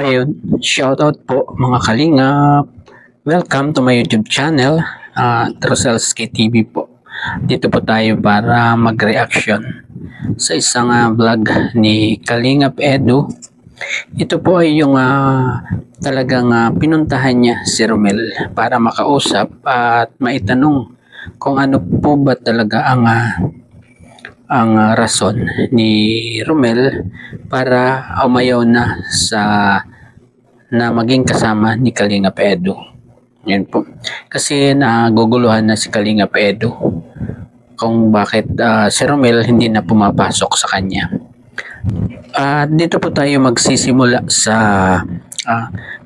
Ayun, shoutout po mga kalingap. Welcome to my YouTube channel, Roselski TV po. Dito po tayo para mag-reaction sa isang vlog ni Kalingap Edu. Ito po ay yung talagang pinuntahan niya si Romel para makausap at maitanong kung ano po ba talaga ang rason ni Romel para umayaw na na maging kasama ni Kalingap Edu. Yun po. Kasi naguguluhan na si Kalingap Edu kung bakit si Romel hindi na pumapasok sa kanya. Dito po tayo magsisimula sa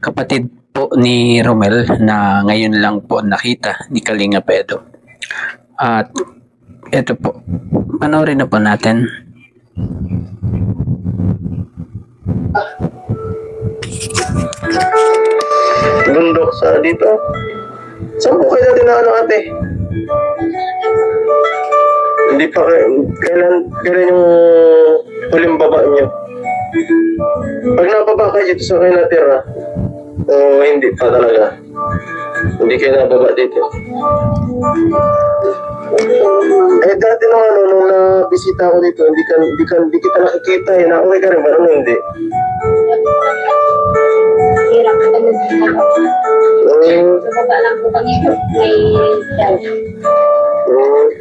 kapatid po ni Romel na ngayon lang po nakita ni Kalingap Edu. At ito po, panoorin na po natin. Bundok sa dito. Saan po kayo natin na ate? Hindi pa kayo, kailan yung huling baba niyo? Pag nababa kayo dito sa kayo natira, o hindi pa talaga? Hindi kayo nababa dito? Dati nung nabisita ko dito, hindi kita nakikita eh. Nauwi ka rin ba? Ano hindi? Hirap ka naman dito. Sa baba lang po kami may health.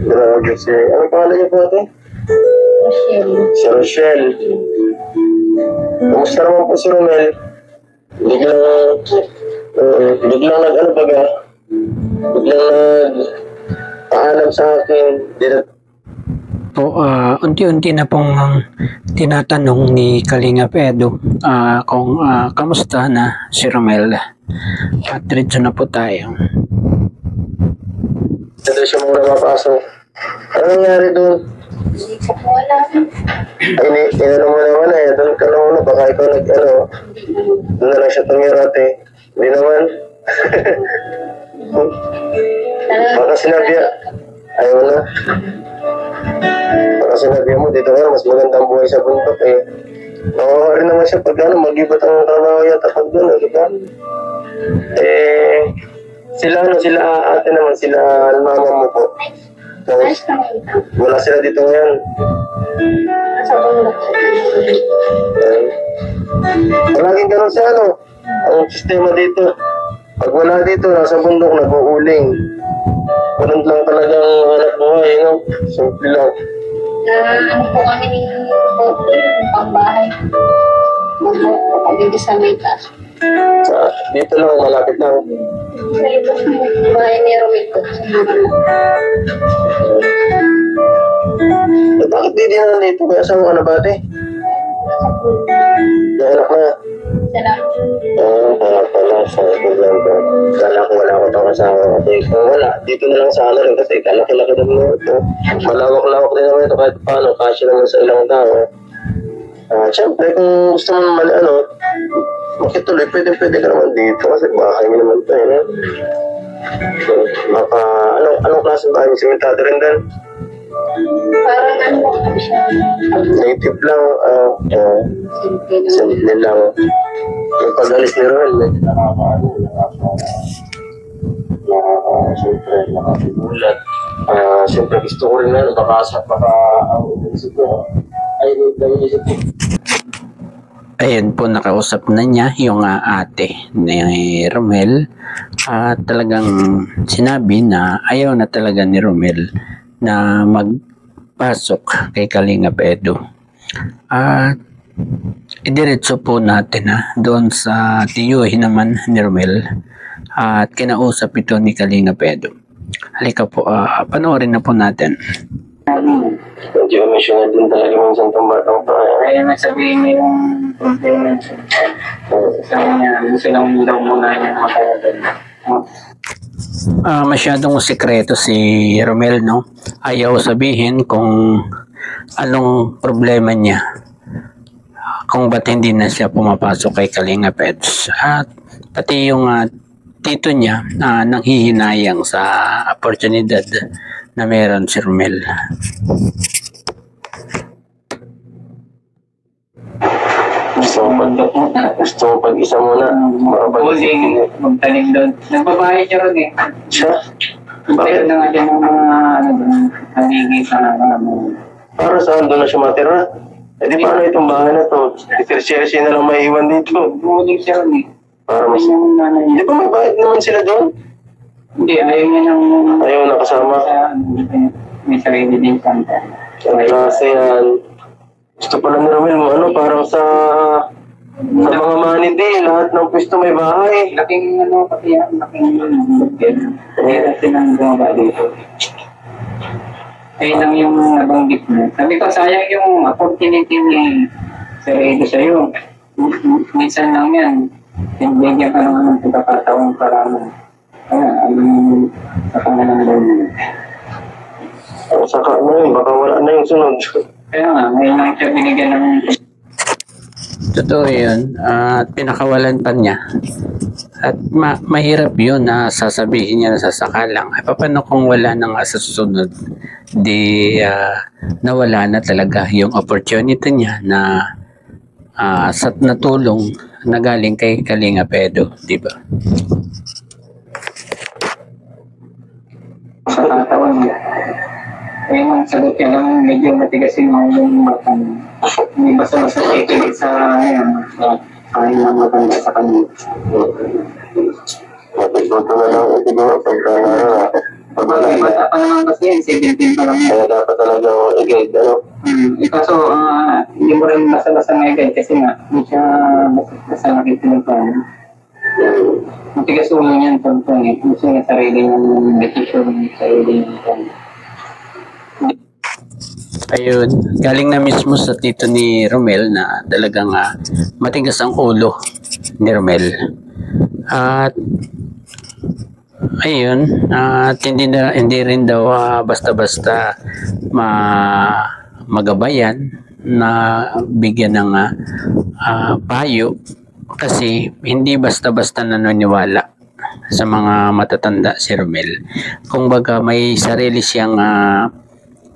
Grabe siya. Anong pangalan niyo po ate? Rochelle. Si Rochelle. Kumusta naman po si Romel? Biglang nag-ano baga? Biglang paalam sa akin. Po, unti-unti na pong tinatanong ni Kalingap Edu kung kamusta na si Romel. At diretso na po tayo. Dito siya muna mapasok. Ano nangyari doon? Hindi ko po alam. Ay, inano mo naman eh. Doon ka na muna. Baka ikaw nag-ano. Doon na lang siya tumira ate. Hindi naman. Baka sinabi ayaw na. Baka sinabi mo dito nga mas magandang buhay sa bundok eh. Nakuha rin naman siya pag mag-ibat ang trabaho yata pag doon, di ba? Sila ate naman, sila mama mo po. Ayos na ito. Wala sila dito ngayon. Sa bundok. Palaging ganun sa ang sistema dito. Pag wala dito, nasa bundok, nag-uuling. Ganun lang talagang hanap buhay, no? Simple lang. Ano po kami ni pangbahay. Dito sa may taas. Dito lang, malapit lang. Sa libos mo, bahay ni Romel ko. Bakit di na dito? May asawa ka na ba, ate? May anak na. Salamat. Pala, sabi lang ko. Kala ko wala ko itong asawa. Kung wala, dito na lang sa rin kasi kalaki-laki naman ito. Malawak-lawak din naman ito kahit paano. Kasi naman sa ilang tao. Siyempre, kung gusto mo naman, makituloy, pwede ka naman dito kasi bahay mo naman ito, So, anong klaseng bahay? Simentado rin din? Parang ano lang siya. Native lang, simple lang. Yung pag-alis ni Roel, medyo siyempre, nakasimulat. Siyempre, gusto ko rin baka ang isip ko, ay, naisip ko. Ayun po, nakausap na niya yung ate ni Romel at talagang sinabi na ayaw na talaga ni Romel na magpasok kay Kalingap Edu. At idiretso po natin doon sa tiyuhin naman ni Romel at kinausap ito ni Kalingap Edu. Halika po, panoorin na po natin. Medyo emotional din talaga minsan itong batang pa. Kaya nasabihin mo yung compliment. Sabi niya, silang daw muna yung matagal. Masyadong sekreto si Romel, no? Ayaw sabihin kung anong problema niya. Kung ba't hindi na siya pumapasok kay Kalingap Edu. At pati yung tito niya nanghihinayang sa oportunidad na meron si Romel. So, Gusto mo pag-isa muna. Huling, magtanim doon. Nagbabahay siya ron eh. Siya? Bakit na nga din ng mga ano doon, haligi sa Para saan doon na siya matira? Eh di paano itong bahay na to? Share na lang maiwan dito. huling siya ron eh. Para mas... Yung nanay Di niya. ba may bayad naman sila doon? Hindi, ayaw niya ng... Ayaw nakasama. May sarili din kanta. Ang klase yan. Gusto pala ni Romel mo, ano, parang sa mga manidi, lahat ng pwesto may bahay. Laking ano kasi yan, laking hirap silang bumaba dito. Ayun lang yung nabanggit mo. Sabi ko, sayang yung opportunity ni Sir Edo sa'yo. Minsan lang yan. Bigyan ka naman ng pagkakataon para sa kanilang doon. Saka ano yun, baka wala na yung sunod. Kaya nga, ngayon lang siya binigyan ng... Totoo yun. At pinakawalan pa niya. At mahirap yun na sasabihin niya na sasakalang. Ay, paano kung wala na nga sa susunod? Di nawala na talaga yung opportunity niya na sa natulong na galing kay Kalinga Edo, di ba? Sa katawan niya. Ayun ang sagot niya lang, medyo matigas yung matang. Hindi basta-basta kikilit sa kain ng matanda sa kanila. Matututo na lang siguro pagka Pag bata pa naman kasi yan, 17 pa lang yan. kaya dapat talaga i-guide, ano? Kaso, hindi mo rin basta-basta may-guide kasi nga, hindi siya basta nakikinig pa. Matigas ulo niyan pagpang eh. Gusto niya sarili ng decision, sarili ng Ayun, galing na mismo sa tito ni Romel na talagang matigas ang ulo ni Romel. At ayun, at hindi rin daw basta-basta magabayan na bigyan ng payo kasi hindi basta-basta naniniwala sa mga matatanda si Romel. Kung baga may sarili siyang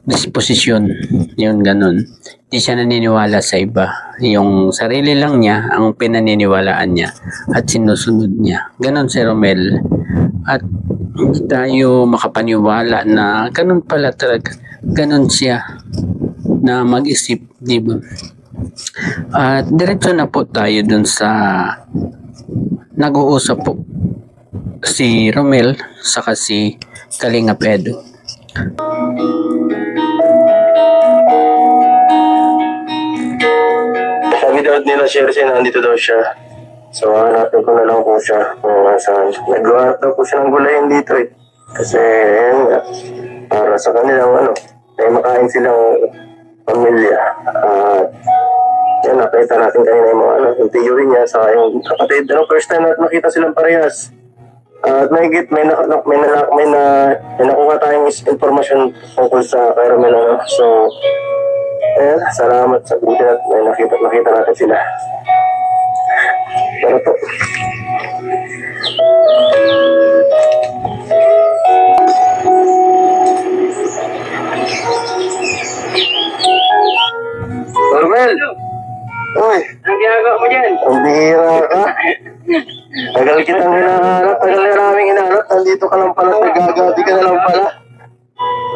disposisyon, yun ganun. Hindi siya naniniwala sa iba. Yung sarili lang niya ang pinaniniwalaan niya at sinusunod niya. Ganun si Romel. At hindi tayo makapaniwala na ganun pala talaga. Ganun siya na mag-isip, di ba? At diretso na po tayo dun sa nag-uusap po si Romel saka si Kalinga Edo. Sabi daw nila Sherry, nandito daw siya. So, hanapin ko na lang po siya kung nasaan. Nag-uharap daw po siya ng gulayan dito eh. Kasi, ayun nga, para sa kanilang ay makain silang pamilya. At, yan, nakita natin kanina yung mga yung theory niya sa yung kapatid. First time natin makita silang parehas. At may nakuha tayong informasyon tungkol sa kay Romel. So, ayan, salamat sa buti at may nakita natin sila. Pero po. Romel! Uy! Ang ginagawa mo dyan? Ang bihira ka. Tagal kitang hinahanap, tagal na namin hinahanap. Nandito ka lang pala, nagagabi ka na lang pala.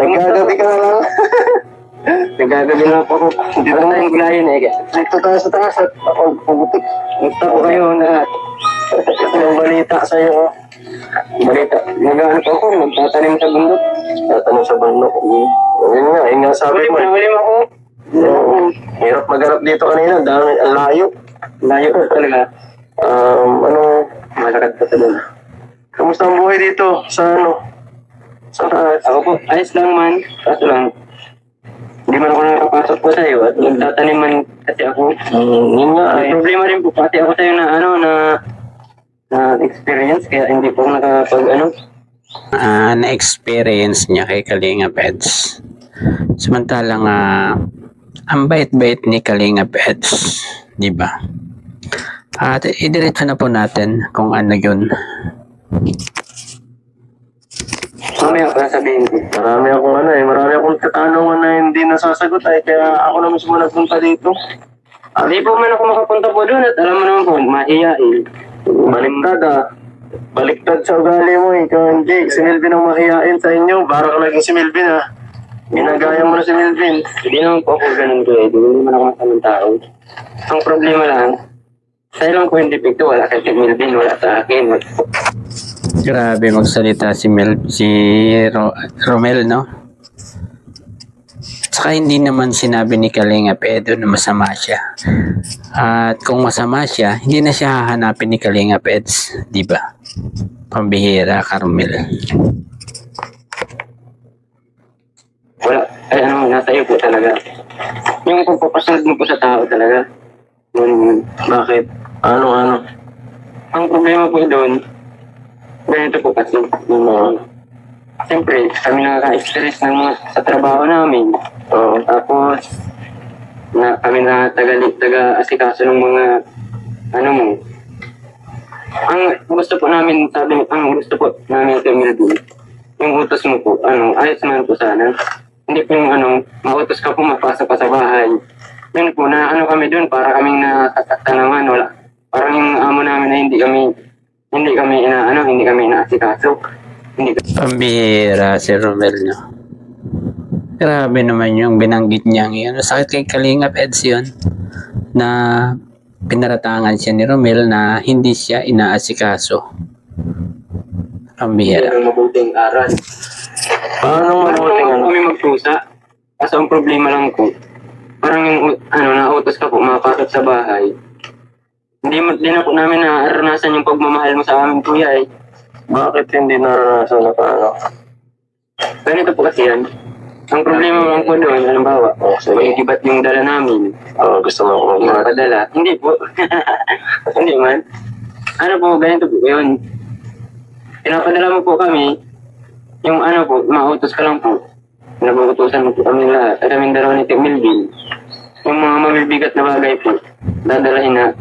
Nagagabi ka na lang. Nagagabi lang po ako. Dito na yung gulayan eh. Dito tayo sa taas at ako pugutik. Nagta ko kayo na Ito yung balita sa'yo. Oh. balita. Nag-ano po ako, nagtatanim sa bundok. Tatanong sa bundok. Yun nga sabi mo. Huli mo ako. Hirap magharap dito kanina, dami, ang layo. Layo ko talaga. Malakad pa sa doon. Kamusta ang buhay dito? Sa Sa taas? Ako po, ayos lang man. Kaso lang, hindi man ako nakapasok po sa'yo at nagtatanim man kasi ako. Yun nga May problema rin po pati ako sa'yo na na experience kaya hindi po ako nakapag Na-experience niya kay Kalinga Peds. Samantalang ang bait-bait ni Kalinga Peds, di ba? At idiretso na po natin kung ano yun. mamaya ko sabihin ko. Marami akong katanungan na hindi nasasagot kaya ako na mismo nagpunta dito. Hindi po man ako makapunta po doon at alam mo naman po, mahiyain. Baliktad Baliktad sa ugali mo ikaw hindi. Si Melvin ang mahihain sa inyo. Para ka naging si Melvin ha. Ginagaya mo na si Melvin. Hindi naman po ako ganun ko eh. Hindi naman ako masamang tao. Ang problema lang, sa'yo lang po yung depekto. Wala kay Melvin, wala sa akin. Grabe magsalita si Romel, no? Saka hindi naman sinabi ni Kalinga Pedro na masama siya. At kung masama siya, hindi na siya hahanapin ni Kalinga Peds, di ba? Pambihira, Carmel. Wala, ay nasa iyo po talaga. Yung pagpapasunod mo po sa tao talaga. Bakit? Ano? Ang problema po doon, ganito po kasi, siyempre, kami nakaka-experience ng mga sa trabaho namin. Tapos, kami na taga-asikaso ng mga, ang gusto po namin, Sir Melvin, yung utos mo po, ayos naman po sana. Hindi po yung, mautos ka po, mapasok ka sa bahay. Yun po, kami doon, para kaming nasasaktan naman, wala. Parang yung amo namin na hindi kami inaasikaso. Pambihira si Romel, no? Grabe naman yung binanggit niyang yun. Sakit kay Kalinga Peds yun na pinaratangan siya ni Romel na hindi siya inaasikaso. Pambihira. Ang mabuting aral. Paano mabuting kami magtusa? Kasi ang problema lang po, parang yung nautos ka po, makapasok sa bahay. Hindi na po namin naranasan yung pagmamahal mo sa amin, kuya eh. Bakit hindi naranasan na paano? Ganito po kasi yan. Ang problema lang po doon, halimbawa, may gibat yung dala namin. Gusto mo ako Padala. Hindi po. Hindi man. Ganito po yun. Pinapadala mo po kami, yung mautos ka lang po. Nabuutusan mo po kami lahat. At kaming dalawa ni Tim Melvin. Yung mga mabibigat na bagay po, dadalahin na.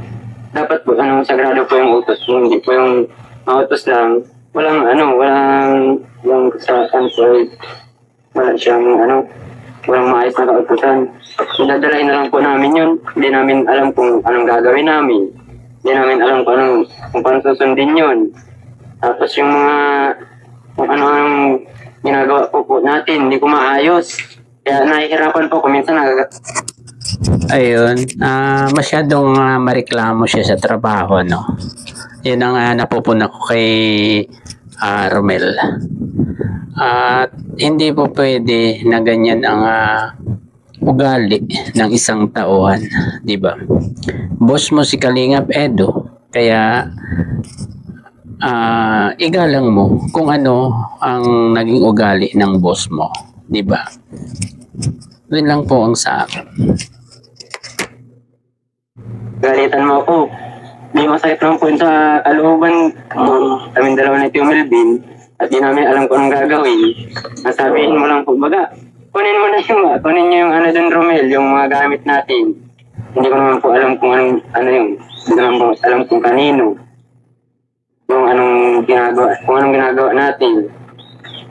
Dapat po, sagrado po yung utos. Hindi po yung mautos lang. Walang wala siyang walang maayos na kautusan. Dadalahin na lang po namin yun. Hindi namin alam kung anong gagawin namin. Hindi namin alam kung paano susundin yun. Tapos yung mga kung anong ginagawa po natin, hindi ko maayos. Kaya nahihirapan po kung minsan Ayun, masyadong mareklamo siya sa trabaho, no? Yun ang napupuna ko kay Romel. At hindi po pwede na ganyan ang ugali ng isang tauhan, di ba? Boss mo si Kalingap Edo, kaya igalang mo kung ano ang naging ugali ng boss mo, di ba? Yun lang po ang sa akin. Galitan mo ako. Di masakit lang po sa kalooban. Kaming dalawa ni Tio Melvin. At di namin alam kung anong gagawin. Nasabihin mo lang po, baga, kunin niyo yung doon, Romel, yung mga gamit natin. Hindi ko naman po alam kung anong, yun. Hindi naman po alam kung kanino. Yung anong ginagawa natin.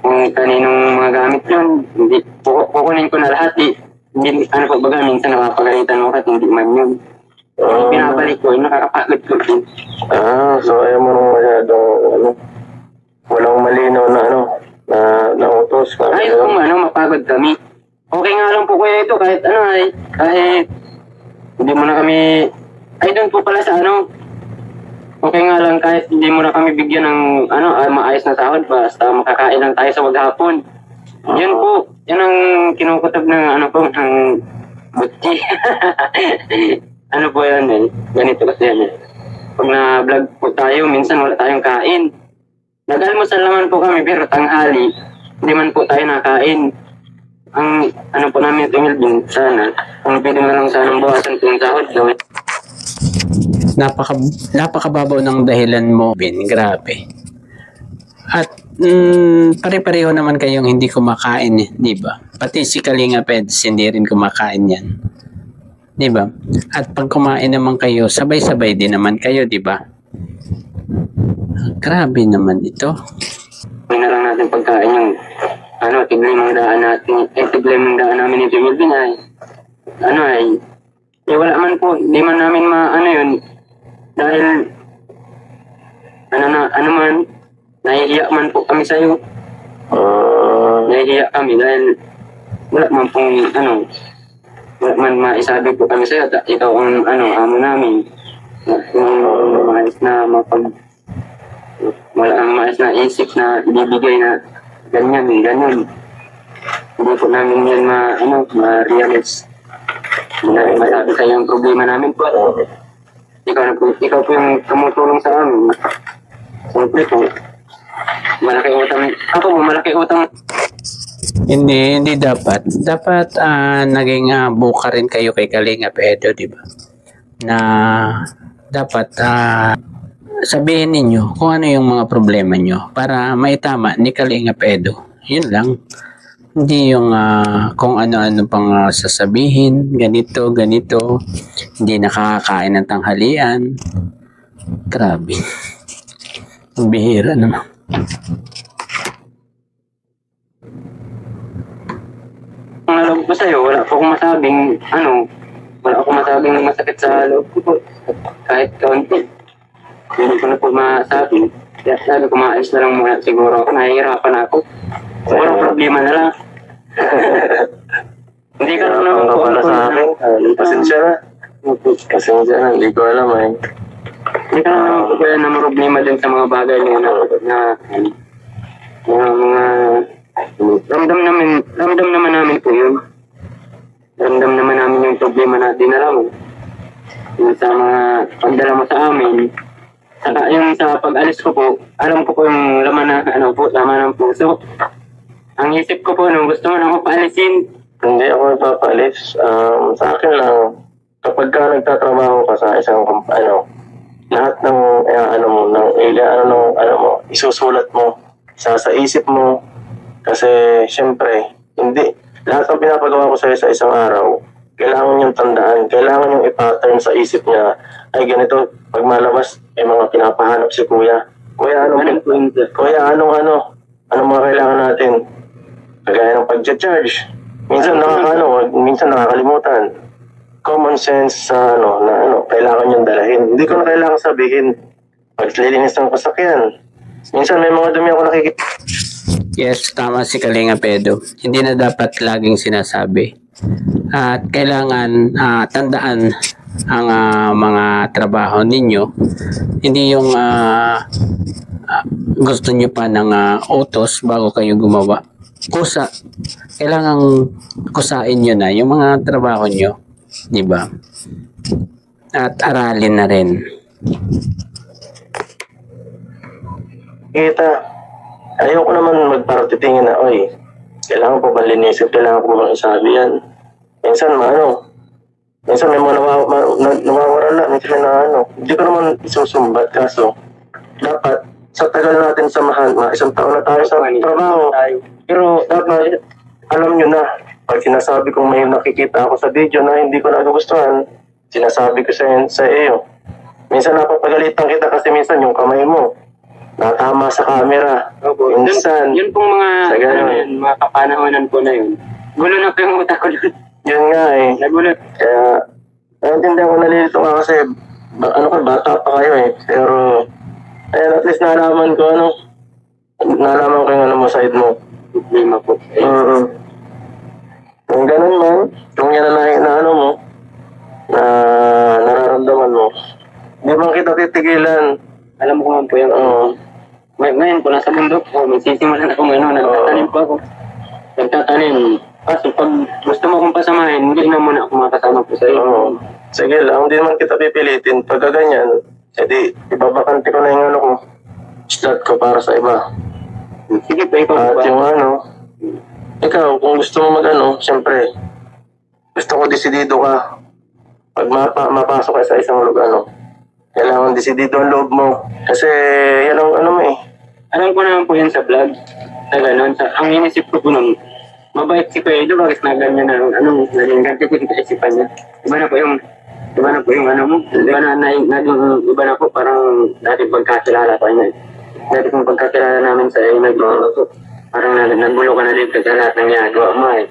Kung kaninong mga gamit yun, hindi, kukunin ko na lahat eh. Hindi, baga, minsan napapagalitan mo at hindi man yun. Pinabalik ko, nakakapagod ko din. So ayaw mo nung masyadong, walang malinaw na utos. Ayaw kung mapagod kami. Okay nga lang po kuya ito, kahit kahit hindi mo na kami, doon po pala sa okay nga lang kahit hindi mo na kami bigyan ng maayos na sahod, basta makakain lang tayo sa maghapon. Yun po, yun ang kinukutob ng ng butchi. Po yan eh, ganito kasi yan eh. Pag na-vlog po tayo, minsan wala tayong kain. Nag-almusal naman po kami, pero tanghali, hindi man po tayo nakain. Ang po namin ito, Melvin, sana, kung pwede na lang sanang bawasan itong sahod, gawin. Napakababaw ng dahilan mo, Ben. Grabe. At pare-pareho naman kayong hindi kumakain, di ba? Pati si Kalinga Peds, hindi rin kumakain yan. Di ba? At pag kumain naman kayo, sabay-sabay din naman kayo, di ba? Grabe naman ito. May na lang natin pagkain yung tiglim ang daan natin. Tiglim ang daan namin ni Melvin ay wala man po, hindi man namin ano yun. Dahil, ano man, nahihiya man po kami sa'yo. Nahihiya kami dahil wala man pong, wala man maisabi po kami sa'yo. Ikaw ang, amo namin. Yung maayos na wala ang maayos na isip na ibibigay na ganyan. Hindi po namin yan ma-realize. Hindi namin masabi sa'yo yung problema namin po. Ikaw po yung tumutulong sa amin. Siyempre po, malaki utang. Ako po, malaki utang. Hindi dapat. Dapat naging buka rin kayo kay Kalingap Edo, di ba? Na dapat sabihin ninyo kung ano yung mga problema nyo para maitama ni Kalingap Edo. Yun lang. Hindi yung kung ano-ano pang sasabihin, ganito, hindi nakakakain ng tanghalian. Grabe. Ang bihira naman. Ang loob ko sa'yo, wala akong masabing masakit sa loob ko po. Kahit kaunti. Hindi ko na po masabi. Kaya sabi ko, maalis na lang muna. Siguro ako, nahihirapan ako. Siguro problema na lang. Hindi ka naman po sa akin. Pasensya na. Hindi ko alam eh. Hindi ka naman po kaya na problema din sa mga bagay na mga ramdam naman namin po yun. Ramdam naman namin yung problema na dinala mo. Yung sa mga pagdala mo sa amin. Saka yung sa pag-alis ko po, alam ko po yung laman ng puso. Ang isip ko po, gusto mo na ako paalisin. Hindi ako nagpapalis. Sa akin lang, kapag ka nagtatrabaho ka sa isang lahat ng isusulat mo sa isip mo. Kasi syempre, hindi lahat ng pinapagawa ko sa isang araw, kailangan niyong tandaan, kailangan niyong i-pattern sa isip niya. Ay ganito, pag malabas, mga pinapahanap si Kuya. Anong mga kailangan natin? Kagaya ng pag-charge. Minsan nakakalimutan. Common sense sa kailangan niyong dalahin. Hindi ko na kailangan sabihin. Paglilinis ng sasakyan. Minsan may mga dumi ako nakikita. Yes, tama si Kalingap Edo. Hindi na dapat laging sinasabi. At kailangan tandaan ang mga trabaho ninyo. Hindi yung gusto nyo pa ng utos bago kayo gumawa. Kusa. Kailangan kusain nyo na yung mga trabaho nyo. Diba? At aralin na rin. Ayoko naman magparatitingin na, kailangan po ba linisin, kailangan po bang isabi yan. Minsan may mga nawawala, minsan hindi ko naman isusumbat, kaso dapat sa tagal natin samahan, isang taon na tayo sa trabaho, pero dapat alam nyo na, pag sinasabi kong may nakikita ako sa video na hindi ko nagugustuhan, sinasabi ko sa iyo. Minsan napapagalitan kita kasi minsan yung kamay mo natama sa camera. Minsan, yun pong mga mga kapanahonan po na yun. Gulo na po yung utak ko doon. Yun nga eh. Nagulat. Kaya, naintindihan ko nalilito nga kasi, bata pa kayo eh. Pero, at least nalaman ko nalaman ko yung mo, side mo. Problema po. Kung ganun man, kung yan na mo, na nararamdaman mo, di bang kita titigilan? Alam ko man po yung ngayon po nasa bundok po, magsisimulan ako nagtatanim po ako. Nagtatanim. Kaso pag gusto mo akong pasamahin, hindi na muna ako makasama po sa iyo. Sige lang, hindi naman kita pipilitin. Pagka ganyan, edi ibabakante ko na yung slot ko para sa iba. Sige po, ikaw at yung ikaw, kung gusto mo siyempre, gusto ko desidido ka. Pag mapasok ka sa isang lugar, kailangan desidido ang loob mo. Kasi yan ang Alam ko naman po yan sa vlog. Na gano'n. Ang inisip ko po nun, mabait si Pedro, bakit na ganyan na naging ganti ko sa isipan niya. Iba na po yung mo. Iba na po, parang dati pagkakilala ko niya. Dati kung pagkakilala namin sa iyo, parang nagulo ka na din sa lahat ng ginagawa mo eh.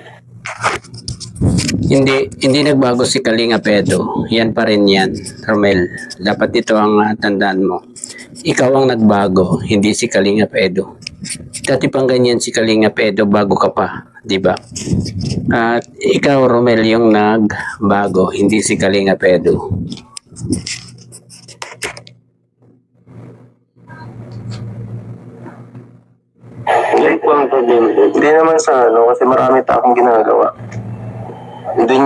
Hindi nagbago si Kalinga Pedo. Yan pa rin yan, Romel. Dapat ito ang tandaan mo. Ikaw ang nagbago, hindi si Kalinga Pedo. Dati pang ganyan si Kalinga Pedo bago ka pa, di ba? At ikaw, Romel, yung nagbago, hindi si Kalinga Pedo. Hindi po ang problema. Hindi naman sa ano, kasi marami pa akong ginagawa. Hindi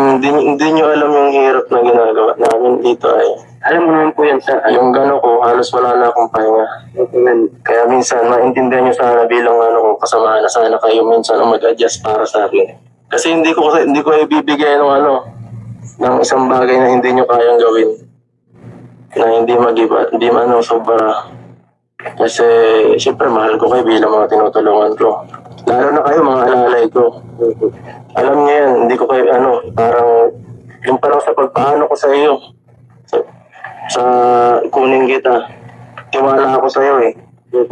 nyo alam yung hirap na ginagawa namin dito ay. Alam mo naman po yan sa Yung gano'n ko, halos wala na akong pahinga. Kaya minsan, maintindihan nyo sana bilang ano kung kasama na sana kayo minsan ang mag-adjust para sa akin. Kasi hindi ko ibibigay ng isang bagay na hindi nyo kayang gawin. Na hindi mag-iba, hindi man sobra. Kasi, siyempre, mahal ko kayo bilang mga tinutulungan ko. Lalo na kayo, mga alalay ko. Alam niyo yan, hindi ko kayo, parang, yung parang sa pagpaano ko sa iyo, sa kunin kita, tiwala ako sa iyo eh.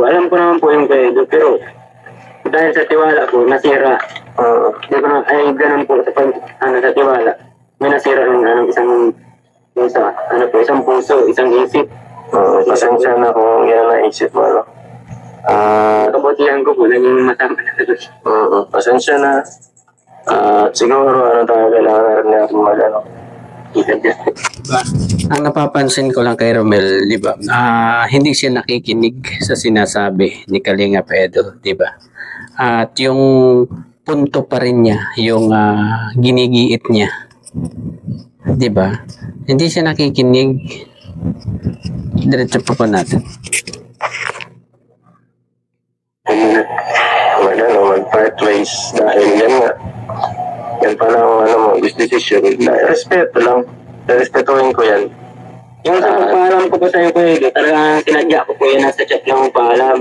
alam ko naman po yung kayo, pero dahil sa tiwala ko, nasira. Hindi ko na, ay ganun po sa tiwala. May nasira ng isang puso, isang isip. Pasensya na kung yan ang naisip mo, ano. Kabutihan ko po, naging masama na ito. Pasensya na. Siguro, tayo kailangan na rin natin Diba? Ang napapansin ko lang kay Romel, di ba? Hindi siya nakikinig sa sinasabi ni Kalinga Pedo, di ba? At yung punto pa rin niya, yung ginigiit niya. Di ba? Hindi siya nakikinig. Diretso pa po natin. Mag-part ways dahil yan nga. Yan pa lang decision. Respeto lang. Respetuhin ko yan. Yung sa pagpaalam ko po sa iyo, Kuya, talagang sinadya ko po yan, nasa chat lang ang paalam.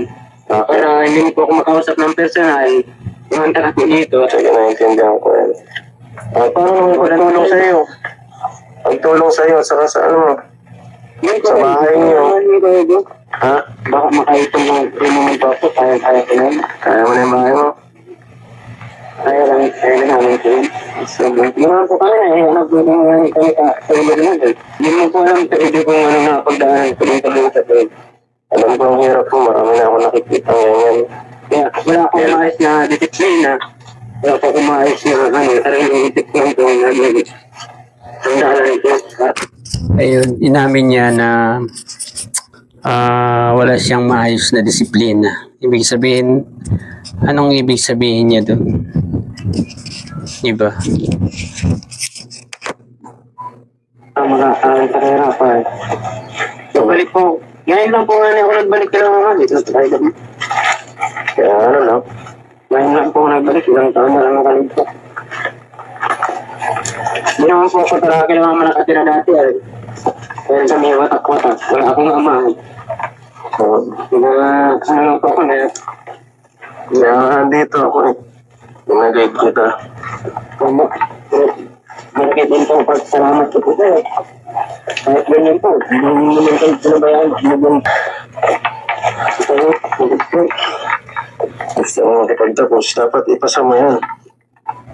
Para hindi po ako makausap ng personal, yung antara ko dito. Sige, naiintindihan ko yan. Paano magtulong sa iyo? Magtulong sa iyo, saka sa sa bahay niyo. Ha? Baka makaitong mga papo, kaya ko na. Kaya mo na yung bahay mo? Kaya na namin ko yun. Hindi naman po kami na, nagpulong kami sa iba naman. Hindi mo po alam sa iba kung nakapagdaan ko yung kalusa ko. Alam ko ang hirap ko, marami na ako nakikita ngayon. Kaya wala akong maayos na disiplina. Wala akong maayos na sariling isip ko kung ang dahalan ko. Ayun, inamin niya na wala siyang maayos na disiplina. Ibig sabihin, anong ibig sabihin niya doon? Diba? Mga kahirapan. So, balik po. Ngayon lang po nga ako nagbalik ka lang dito. Kaya lang. Ngayon lang po nagbalik. Ilang taon na lang nakalimpo. Hindi naman po ako talaga kailangan nakatira dati. Kaya kami watak-watak. Wala akong ama. Ano po ako na. Kaya andito ako eh. Pinag-guide kita. Malaki din po pagsalamat ko po tayo. Kahit ganyan po. Hindi naman kayo sinabayaan. Gusto mo makipagtapos, dapat ipasa mo yan.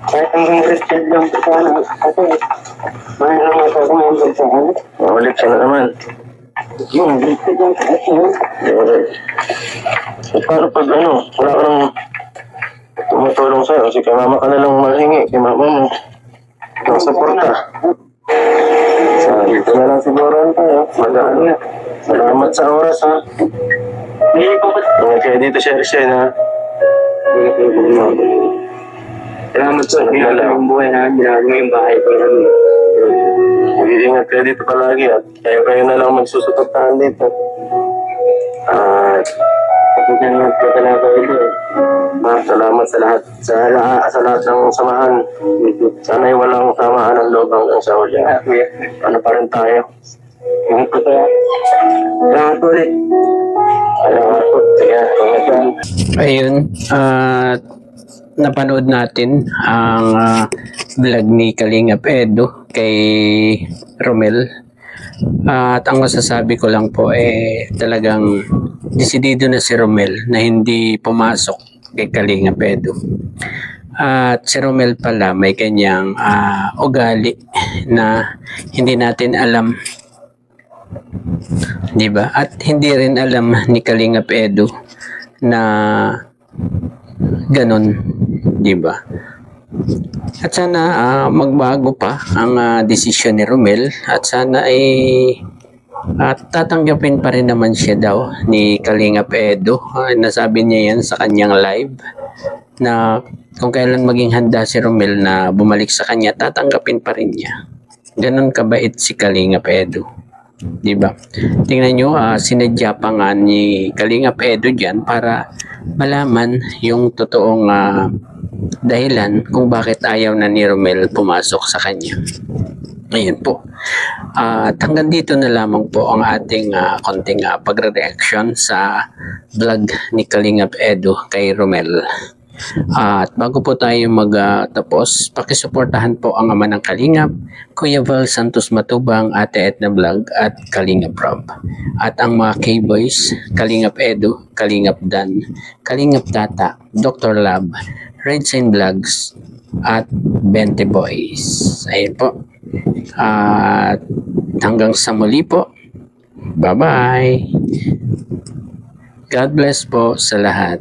Kahit hanggang Christian lang po sana. Kasi mahal naman ako ngayon po sa ano. Maulit ka na naman. Yung Christian lang po kasi yun. Paano pag wala ka nang tumutulong sa'yo, kasi kay mama ka na lang mahingi, kay mama mo. Ang suporta. Dito na lang siguro tayo. Salamat sa oras, ha. Ingat kayo dito, Sherry, ha. Salamat po. Ginagawa yung buhay namin. Ginagawa yung bahay ko namin. Mag-iingat kayo dito palagi at kayo na lang magsusuportahan dito. At Salamat po talaga ito. salamat sa lahat. Sa lahat ng samahan. Sana'y walang samaan ng loob hanggang sa huli. Ano pa rin tayo? Salamat po tayo. Salamat po ulit. Salamat po. Sige, ingat yan. Ayun, napanood natin ang vlog ni Kalinga Pedo kay Romel. At ang masasabi ko lang po talagang desidido na si Romel na hindi pumasok kay Kalinga Pedo. At si Romel pala may kanyang ugali na hindi natin alam, di ba? At hindi rin alam ni Kalingap Edu na ganun, di ba? At sana magbago pa ang desisyon ni Romel at sana ay tatanggapin pa rin naman siya daw ni Kalingap Edu. Nasabi niya yan sa kanyang live na kung kailan maging handa si Romel na bumalik sa kanya, tatanggapin pa rin niya. Ganun kabait si Kalingap Edu. Diba? Tingnan nyo, sinadya pa nga ni Kalingap Edu dyan para malaman yung totoong dahilan kung bakit ayaw na ni Romel pumasok sa kanya. Ayun po. At hanggang dito na lamang po ang ating konting pagre-reaction sa vlog ni Kalingap Edu kay Romel. At bago po tayo magtapos, pakisuportahan po ang ama ng Kalingap, Kuya Val Santos Matubang, Ate Edna Vlog at Kalingap Rob. At ang mga K-Boys, Kalingap Edu, Kalingap Dan, Kalingap Tata, Dr. Lab, Red Sign Vlogs, at 20 Boys. Ayun po. At hanggang sa muli po. Bye-bye. God bless po sa lahat.